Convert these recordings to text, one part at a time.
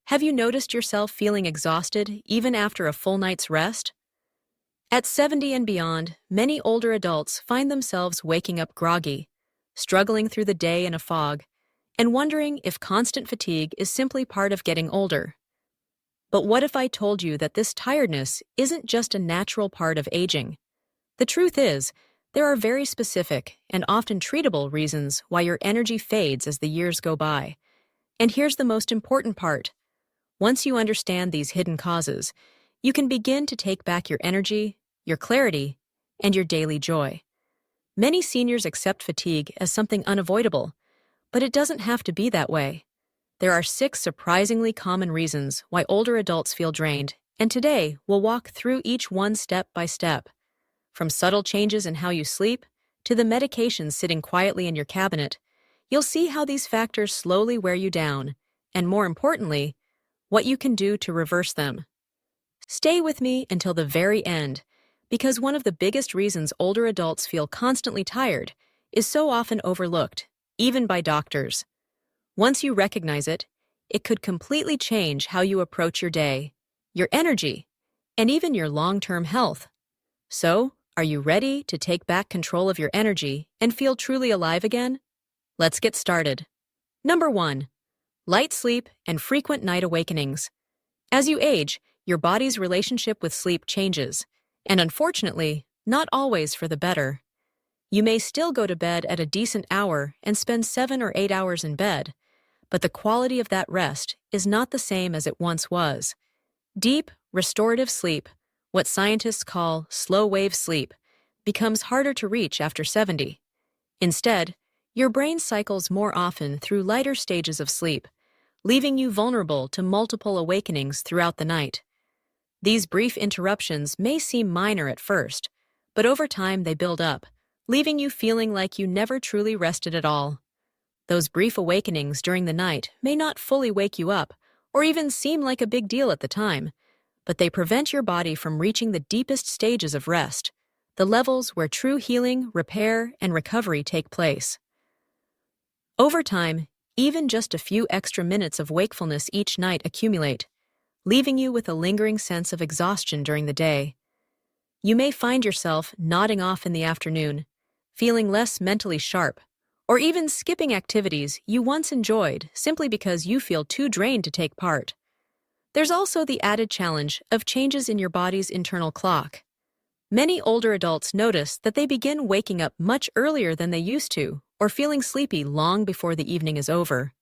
Have you noticed yourself feeling exhausted even after a full night's rest? At 70 and beyond, many older adults find themselves waking up groggy, struggling through the day in a fog, and wondering if constant fatigue is simply part of getting older. But what if I told you that this tiredness isn't just a natural part of aging? The truth is, there are very specific and often treatable reasons why your energy fades as the years go by. And here's the most important part. Once you understand these hidden causes, you can begin to take back your energy, your clarity, and your daily joy. Many seniors accept fatigue as something unavoidable, but it doesn't have to be that way. There are 6 surprisingly common reasons why older adults feel drained, and today we'll walk through each one step by step. From subtle changes in how you sleep to the medications sitting quietly in your cabinet, you'll see how these factors slowly wear you down, and more importantly, what you can do to reverse them. Stay with me until the very end, because one of the biggest reasons older adults feel constantly tired is so often overlooked, even by doctors. Once you recognize it, it could completely change how you approach your day, your energy, and even your long-term health. So, are you ready to take back control of your energy and feel truly alive again? Let's get started. Number 1. Light sleep and frequent night awakenings. As you age, your body's relationship with sleep changes, and unfortunately, not always for the better. You may still go to bed at a decent hour and spend 7 or 8 hours in bed, but the quality of that rest is not the same as it once was. Deep, restorative sleep, what scientists call slow-wave sleep, becomes harder to reach after 70. Instead, your brain cycles more often through lighter stages of sleep, leaving you vulnerable to multiple awakenings throughout the night. These brief interruptions may seem minor at first, but over time they build up, leaving you feeling like you never truly rested at all. Those brief awakenings during the night may not fully wake you up or even seem like a big deal at the time, but they prevent your body from reaching the deepest stages of rest, the levels where true healing, repair, and recovery take place. Over time, even just a few extra minutes of wakefulness each night accumulate, leaving you with a lingering sense of exhaustion during the day. You may find yourself nodding off in the afternoon, feeling less mentally sharp, or even skipping activities you once enjoyed simply because you feel too drained to take part. There's also the added challenge of changes in your body's internal clock. Many older adults notice that they begin waking up much earlier than they used to, or feeling sleepy long before the evening is over.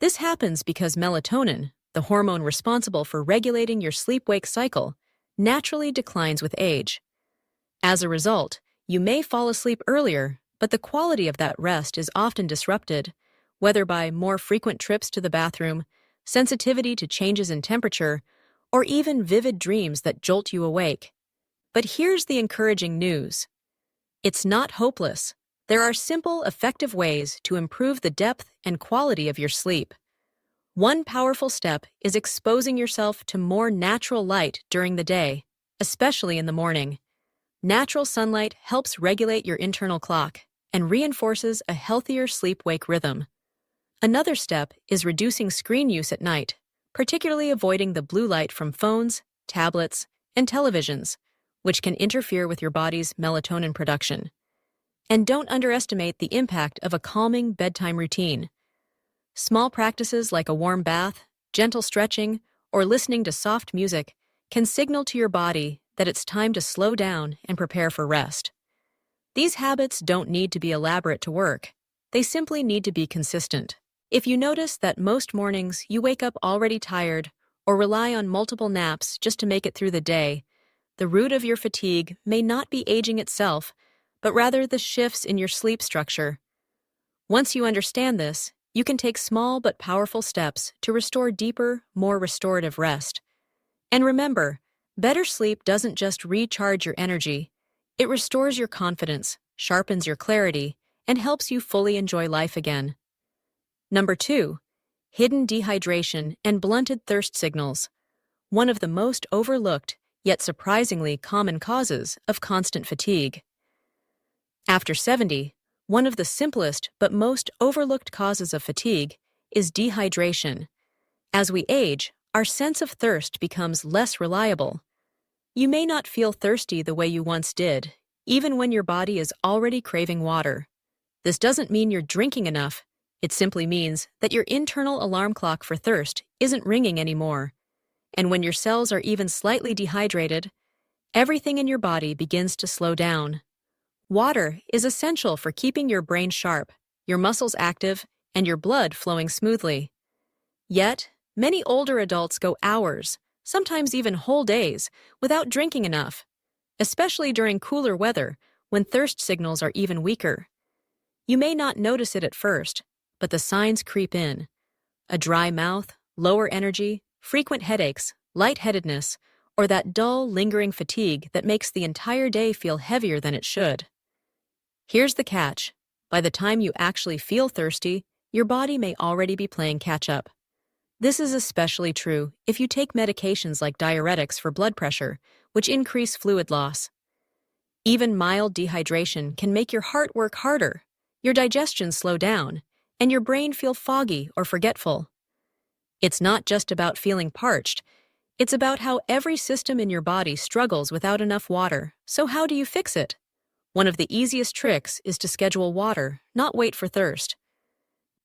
This happens because melatonin, the hormone responsible for regulating your sleep-wake cycle, naturally declines with age. As a result, you may fall asleep earlier, but the quality of that rest is often disrupted, whether by more frequent trips to the bathroom, sensitivity to changes in temperature, or even vivid dreams that jolt you awake. But here's the encouraging news. It's not hopeless. There are simple, effective ways to improve the depth and quality of your sleep. One powerful step is exposing yourself to more natural light during the day, especially in the morning. Natural sunlight helps regulate your internal clock and reinforces a healthier sleep-wake rhythm. Another step is reducing screen use at night, particularly avoiding the blue light from phones, tablets, and televisions, which can interfere with your body's melatonin production. And don't underestimate the impact of a calming bedtime routine. Small practices like a warm bath, gentle stretching, or listening to soft music can signal to your body that it's time to slow down and prepare for rest. These habits don't need to be elaborate to work. They simply need to be consistent. If you notice that most mornings you wake up already tired or rely on multiple naps just to make it through the day, the root of your fatigue may not be aging itself, but rather the shifts in your sleep structure. Once you understand this, you can take small but powerful steps to restore deeper, more restorative rest. And remember, better sleep doesn't just recharge your energy, it restores your confidence, sharpens your clarity, and helps you fully enjoy life again. Number 2. Hidden dehydration and blunted thirst signals. One of the most overlooked, yet surprisingly common causes of constant fatigue. After 70, one of the simplest but most overlooked causes of fatigue is dehydration. As we age, our sense of thirst becomes less reliable. You may not feel thirsty the way you once did, even when your body is already craving water. This doesn't mean you're drinking enough. It simply means that your internal alarm clock for thirst isn't ringing anymore. And when your cells are even slightly dehydrated, everything in your body begins to slow down. Water is essential for keeping your brain sharp, your muscles active, and your blood flowing smoothly. Yet, many older adults go hours, sometimes even whole days, without drinking enough, especially during cooler weather when thirst signals are even weaker. You may not notice it at first, but the signs creep in. A dry mouth, lower energy, frequent headaches, lightheadedness, or that dull, lingering fatigue that makes the entire day feel heavier than it should. Here's the catch. By the time you actually feel thirsty, your body may already be playing catch-up. This is especially true if you take medications like diuretics for blood pressure, which increase fluid loss. Even mild dehydration can make your heart work harder, your digestion slow down, and your brain feel foggy or forgetful. It's not just about feeling parched. It's about how every system in your body struggles without enough water. So how do you fix it? One of the easiest tricks is to schedule water, not wait for thirst.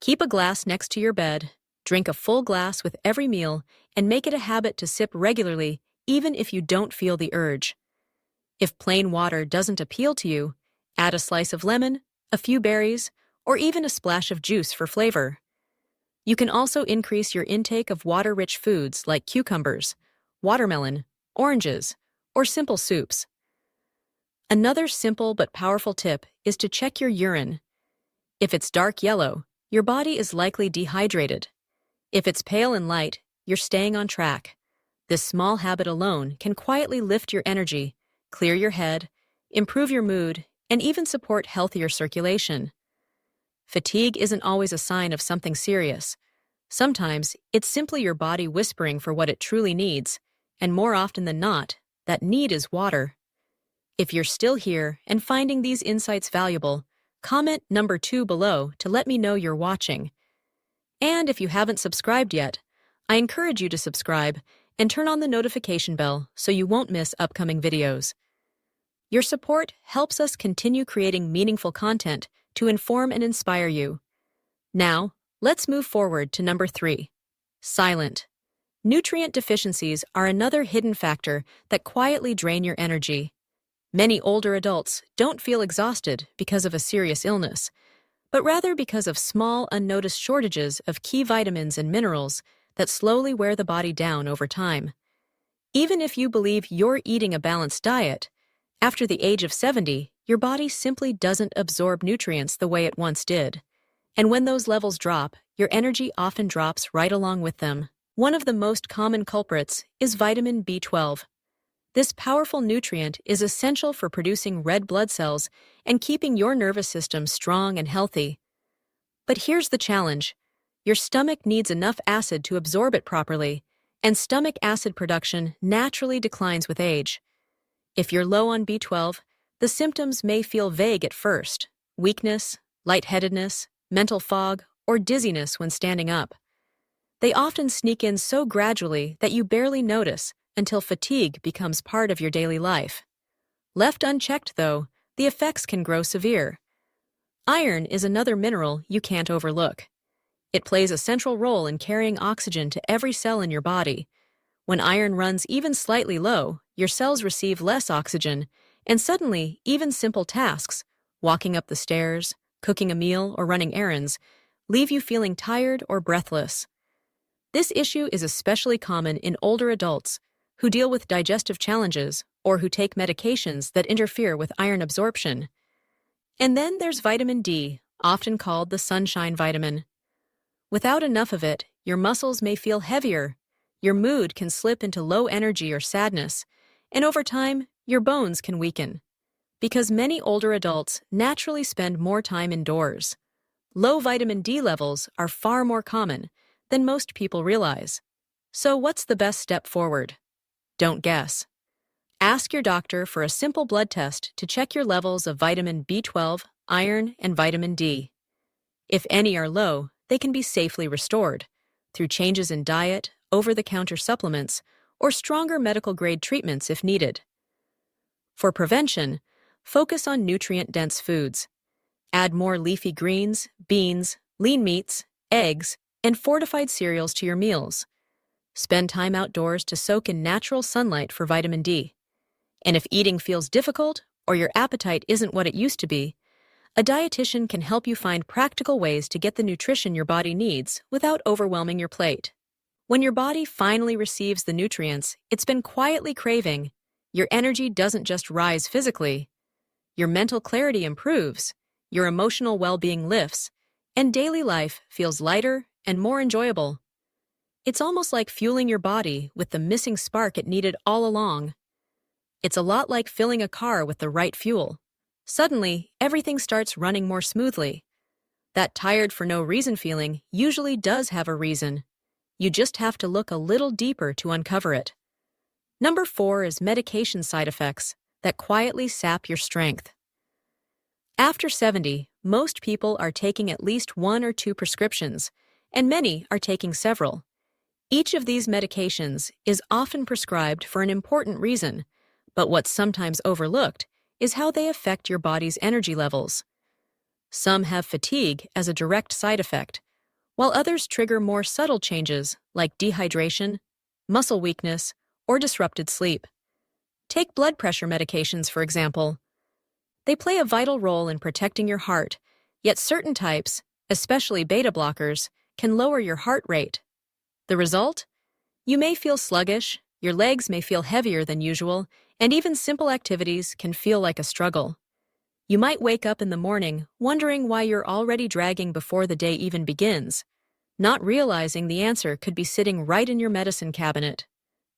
Keep a glass next to your bed, drink a full glass with every meal, and make it a habit to sip regularly, even if you don't feel the urge. If plain water doesn't appeal to you, add a slice of lemon, a few berries, or even a splash of juice for flavor. You can also increase your intake of water-rich foods like cucumbers, watermelon, oranges, or simple soups. Another simple but powerful tip is to check your urine. If it's dark yellow, your body is likely dehydrated. If it's pale and light, you're staying on track. This small habit alone can quietly lift your energy, clear your head, improve your mood, and even support healthier circulation. Fatigue isn't always a sign of something serious. Sometimes it's simply your body whispering for what it truly needs, and more often than not, that need is water. If you're still here and finding these insights valuable, comment number 2 below to let me know you're watching. And if you haven't subscribed yet, I encourage you to subscribe and turn on the notification bell so you won't miss upcoming videos. Your support helps us continue creating meaningful content to inform and inspire you. Now, let's move forward to number 3. Silent. Nutrient deficiencies are another hidden factor that quietly drain your energy. Many older adults don't feel exhausted because of a serious illness, but rather because of small, unnoticed shortages of key vitamins and minerals that slowly wear the body down over time. Even if you believe you're eating a balanced diet, after the age of 70, your body simply doesn't absorb nutrients the way it once did. And when those levels drop, your energy often drops right along with them. One of the most common culprits is vitamin B12. This powerful nutrient is essential for producing red blood cells and keeping your nervous system strong and healthy. But here's the challenge. Your stomach needs enough acid to absorb it properly, and stomach acid production naturally declines with age. If you're low on B12, the symptoms may feel vague at first: weakness, lightheadedness, mental fog, or dizziness when standing up. They often sneak in so gradually that you barely notice until fatigue becomes part of your daily life. Left unchecked, though, the effects can grow severe. Iron is another mineral you can't overlook. It plays a central role in carrying oxygen to every cell in your body. When iron runs even slightly low, your cells receive less oxygen, and suddenly, even simple tasks, walking up the stairs, cooking a meal, or running errands, leave you feeling tired or breathless. This issue is especially common in older adults who deal with digestive challenges or who take medications that interfere with iron absorption. And then there's vitamin D, often called the sunshine vitamin. Without enough of it, your muscles may feel heavier, your mood can slip into low energy or sadness, and over time, your bones can weaken. Because many older adults naturally spend more time indoors, low vitamin D levels are far more common than most people realize. So what's the best step forward? Don't guess. Ask your doctor for a simple blood test to check your levels of vitamin B12, iron, and vitamin D. If any are low, they can be safely restored, through changes in diet, over-the-counter supplements, or stronger medical-grade treatments if needed. For prevention, focus on nutrient-dense foods. Add more leafy greens, beans, lean meats, eggs, and fortified cereals to your meals. Spend time outdoors to soak in natural sunlight for vitamin D. And if eating feels difficult or your appetite isn't what it used to be, a dietitian can help you find practical ways to get the nutrition your body needs without overwhelming your plate. When your body finally receives the nutrients it's been quietly craving, your energy doesn't just rise physically. Your mental clarity improves, your emotional well-being lifts, and daily life feels lighter and more enjoyable. It's almost like fueling your body with the missing spark it needed all along. It's a lot like filling a car with the right fuel. Suddenly, everything starts running more smoothly. That tired for no reason feeling usually does have a reason. You just have to look a little deeper to uncover it. Number 4 is medication side effects that quietly sap your strength. After 70, most people are taking at least 1 or 2 prescriptions, and many are taking several. Each of these medications is often prescribed for an important reason, but what's sometimes overlooked is how they affect your body's energy levels. Some have fatigue as a direct side effect, while others trigger more subtle changes like dehydration, muscle weakness, or disrupted sleep. Take blood pressure medications, for example. They play a vital role in protecting your heart, yet certain types, especially beta blockers, can lower your heart rate. The result? You may feel sluggish, your legs may feel heavier than usual, and even simple activities can feel like a struggle. You might wake up in the morning wondering why you're already dragging before the day even begins, not realizing the answer could be sitting right in your medicine cabinet.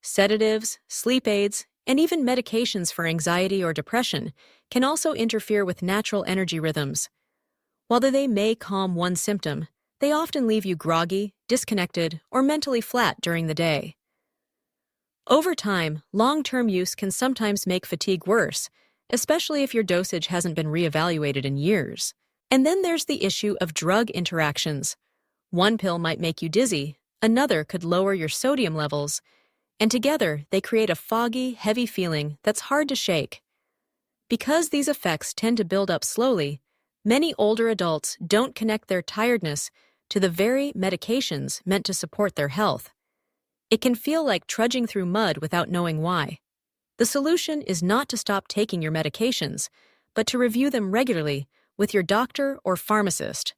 Sedatives, sleep aids, and even medications for anxiety or depression can also interfere with natural energy rhythms. While they may calm one symptom, they often leave you groggy, disconnected, or mentally flat during the day. Over time, long-term use can sometimes make fatigue worse, especially if your dosage hasn't been reevaluated in years. And then there's the issue of drug interactions. One pill might make you dizzy, another could lower your sodium levels, and together they create a foggy, heavy feeling that's hard to shake. Because these effects tend to build up slowly, many older adults don't connect their tiredness to the very medications meant to support their health. It can feel like trudging through mud without knowing why. The solution is not to stop taking your medications, but to review them regularly with your doctor or pharmacist.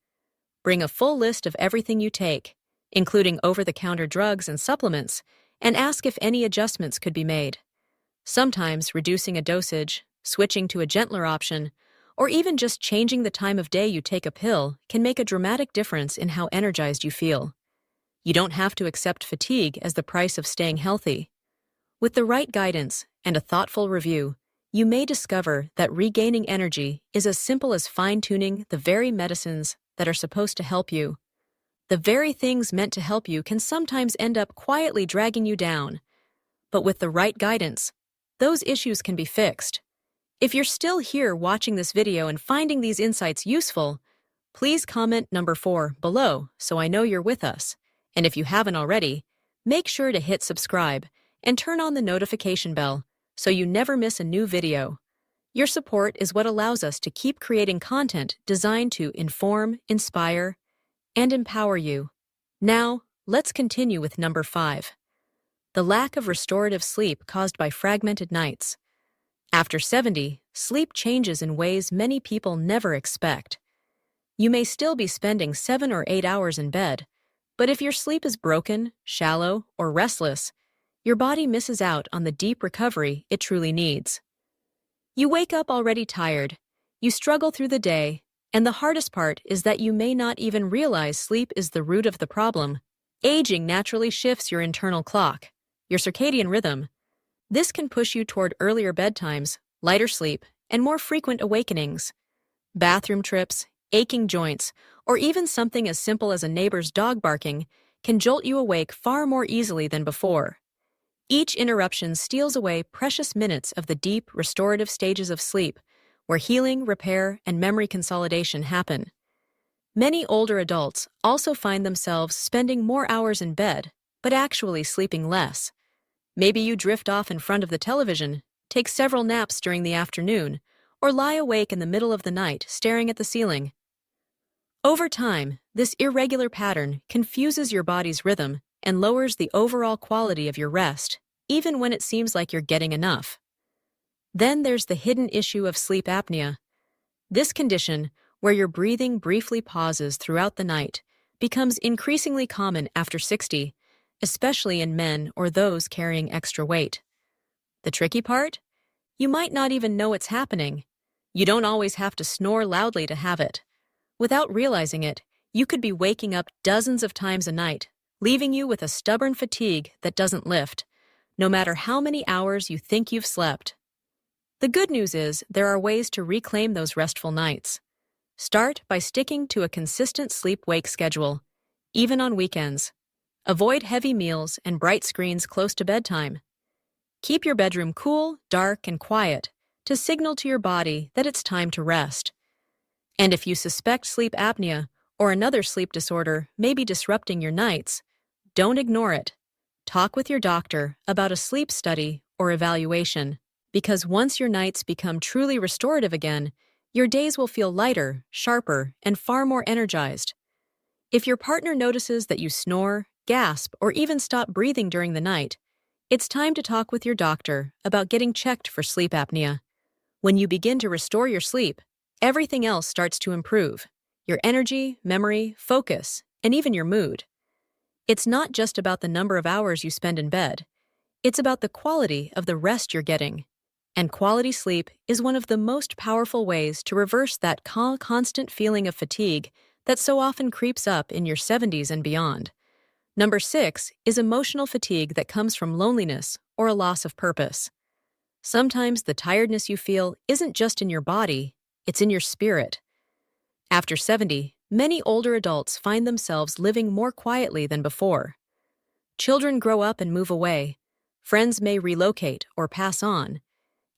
Bring a full list of everything you take, including over-the-counter drugs and supplements, and ask if any adjustments could be made. Sometimes reducing a dosage, switching to a gentler option, or even just changing the time of day you take a pill can make a dramatic difference in how energized you feel. You don't have to accept fatigue as the price of staying healthy. With the right guidance and a thoughtful review, you may discover that regaining energy is as simple as fine-tuning the very medicines that are supposed to help you. The very things meant to help you can sometimes end up quietly dragging you down. But with the right guidance, those issues can be fixed. If you're still here watching this video and finding these insights useful, please comment number 4 below so I know you're with us. And if you haven't already, make sure to hit subscribe and turn on the notification bell so you never miss a new video. Your support is what allows us to keep creating content designed to inform, inspire, and empower you. Now, let's continue with number 5. The lack of restorative sleep caused by fragmented nights. After 70, sleep changes in ways many people never expect. You may still be spending 7 or 8 hours in bed, but if your sleep is broken, shallow, or restless, your body misses out on the deep recovery it truly needs. You wake up already tired, you struggle through the day, and the hardest part is that you may not even realize sleep is the root of the problem. Aging naturally shifts your internal clock, your circadian rhythm. This can push you toward earlier bedtimes, lighter sleep, and more frequent awakenings. Bathroom trips, aching joints, or even something as simple as a neighbor's dog barking can jolt you awake far more easily than before. Each interruption steals away precious minutes of the deep, restorative stages of sleep, where healing, repair, and memory consolidation happen. Many older adults also find themselves spending more hours in bed, but actually sleeping less. Maybe you drift off in front of the television, take several naps during the afternoon, or lie awake in the middle of the night staring at the ceiling. Over time, this irregular pattern confuses your body's rhythm and lowers the overall quality of your rest, even when it seems like you're getting enough. Then there's the hidden issue of sleep apnea. This condition, where your breathing briefly pauses throughout the night, becomes increasingly common after 60, especially in men or those carrying extra weight. The tricky part? You might not even know it's happening. You don't always have to snore loudly to have it. Without realizing it, you could be waking up dozens of times a night, leaving you with a stubborn fatigue that doesn't lift, no matter how many hours you think you've slept. The good news is there are ways to reclaim those restful nights. Start by sticking to a consistent sleep-wake schedule, even on weekends. Avoid heavy meals and bright screens close to bedtime. Keep your bedroom cool, dark, and quiet to signal to your body that it's time to rest. And if you suspect sleep apnea or another sleep disorder may be disrupting your nights, don't ignore it. Talk with your doctor about a sleep study or evaluation, because once your nights become truly restorative again, your days will feel lighter, sharper, and far more energized. If your partner notices that you snore, gasp, or even stop breathing during the night, it's time to talk with your doctor about getting checked for sleep apnea. When you begin to restore your sleep, everything else starts to improve: your energy, memory, focus, and even your mood. It's not just about the number of hours you spend in bed. It's about the quality of the rest you're getting. And quality sleep is one of the most powerful ways to reverse that constant feeling of fatigue that so often creeps up in your 70s and beyond. Number 6 is emotional fatigue that comes from loneliness or a loss of purpose. Sometimes the tiredness you feel isn't just in your body, it's in your spirit. After 70, many older adults find themselves living more quietly than before. Children grow up and move away, friends may relocate or pass on,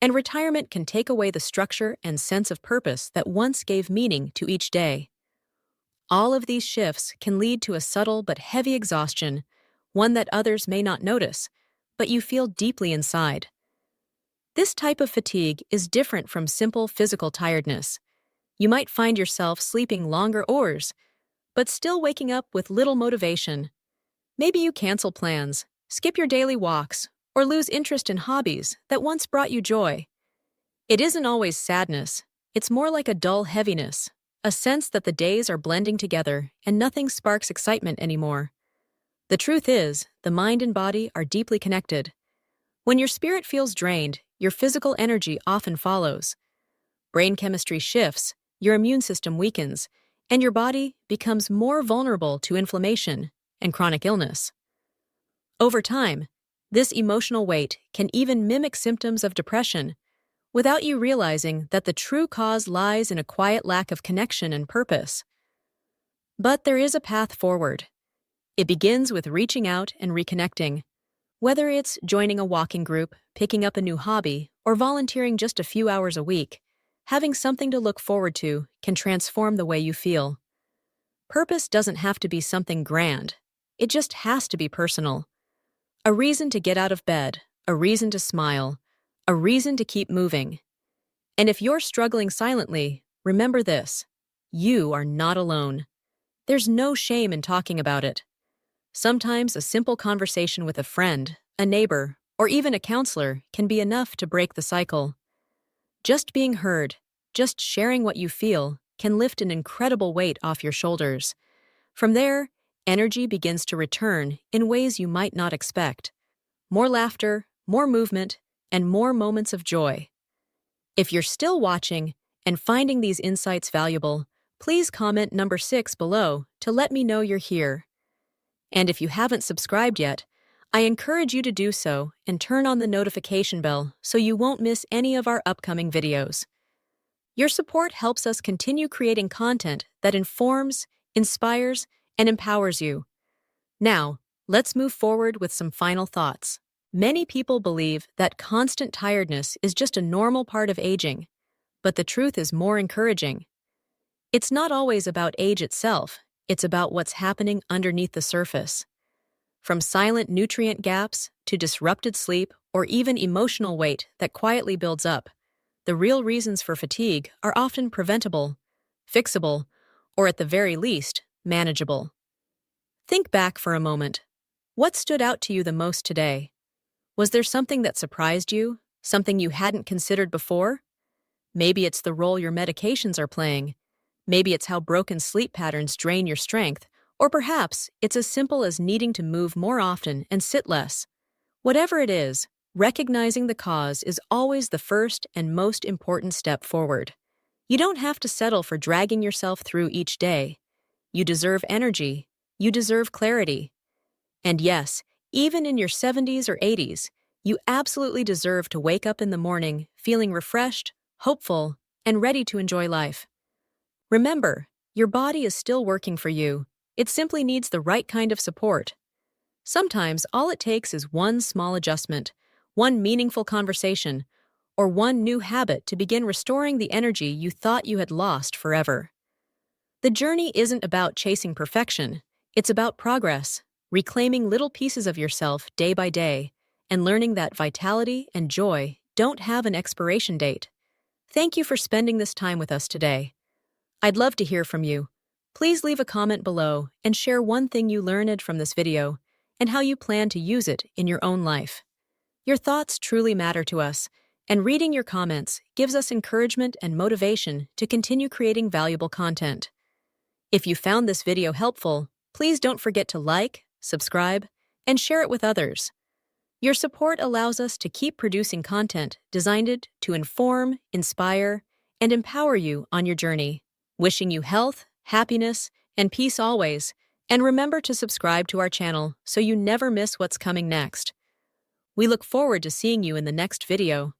and retirement can take away the structure and sense of purpose that once gave meaning to each day. All of these shifts can lead to a subtle but heavy exhaustion, one that others may not notice, but you feel deeply inside. This type of fatigue is different from simple physical tiredness. You might find yourself sleeping longer hours, but still waking up with little motivation. Maybe you cancel plans, skip your daily walks, or lose interest in hobbies that once brought you joy. It isn't always sadness, it's more like a dull heaviness, a sense that the days are blending together and nothing sparks excitement anymore. The truth is, the mind and body are deeply connected. When your spirit feels drained, your physical energy often follows. Brain chemistry shifts, your immune system weakens, and your body becomes more vulnerable to inflammation and chronic illness. Over time, this emotional weight can even mimic symptoms of depression, without you realizing that the true cause lies in a quiet lack of connection and purpose. But there is a path forward. It begins with reaching out and reconnecting. Whether it's joining a walking group, picking up a new hobby, or volunteering just a few hours a week, having something to look forward to can transform the way you feel. Purpose doesn't have to be something grand. It just has to be personal. A reason to get out of bed, a reason to smile, a reason to keep moving. And if you're struggling silently, remember this: you are not alone. There's no shame in talking about it. Sometimes a simple conversation with a friend, a neighbor, or even a counselor can be enough to break the cycle. Just being heard, just sharing what you feel, can lift an incredible weight off your shoulders. From there, energy begins to return in ways you might not expect. More laughter, more movement, and more moments of joy. If you're still watching and finding these insights valuable, please comment number 6 below to let me know you're here. And if you haven't subscribed yet, I encourage you to do so and turn on the notification bell so you won't miss any of our upcoming videos. Your support helps us continue creating content that informs, inspires, and empowers you. Now, let's move forward with some final thoughts. Many people believe that constant tiredness is just a normal part of aging, but the truth is more encouraging. It's not always about age itself, it's about what's happening underneath the surface. From silent nutrient gaps to disrupted sleep or even emotional weight that quietly builds up, the real reasons for fatigue are often preventable, fixable, or at the very least, manageable. Think back for a moment. What stood out to you the most today? Was there something that surprised you, something you hadn't considered before? Maybe it's the role your medications are playing. Maybe it's how broken sleep patterns drain your strength, or perhaps it's as simple as needing to move more often and sit less. Whatever it is, recognizing the cause is always the first and most important step forward. You don't have to settle for dragging yourself through each day. You deserve energy. You deserve clarity. And yes, even in your 70s or 80s, you absolutely deserve to wake up in the morning feeling refreshed, hopeful, and ready to enjoy life. Remember, your body is still working for you. It simply needs the right kind of support. Sometimes all it takes is one small adjustment, one meaningful conversation, or one new habit to begin restoring the energy you thought you had lost forever. The journey isn't about chasing perfection, it's about progress, reclaiming little pieces of yourself day by day, and learning that vitality and joy don't have an expiration date. Thank you for spending this time with us today. I'd love to hear from you. Please leave a comment below and share one thing you learned from this video and how you plan to use it in your own life. Your thoughts truly matter to us, and reading your comments gives us encouragement and motivation to continue creating valuable content. If you found this video helpful, please don't forget to like, subscribe, and share it with others. Your support allows us to keep producing content designed to inform, inspire, and empower you on your journey. Wishing you health, happiness, and peace always, and remember to subscribe to our channel so you never miss what's coming next. We look forward to seeing you in the next video.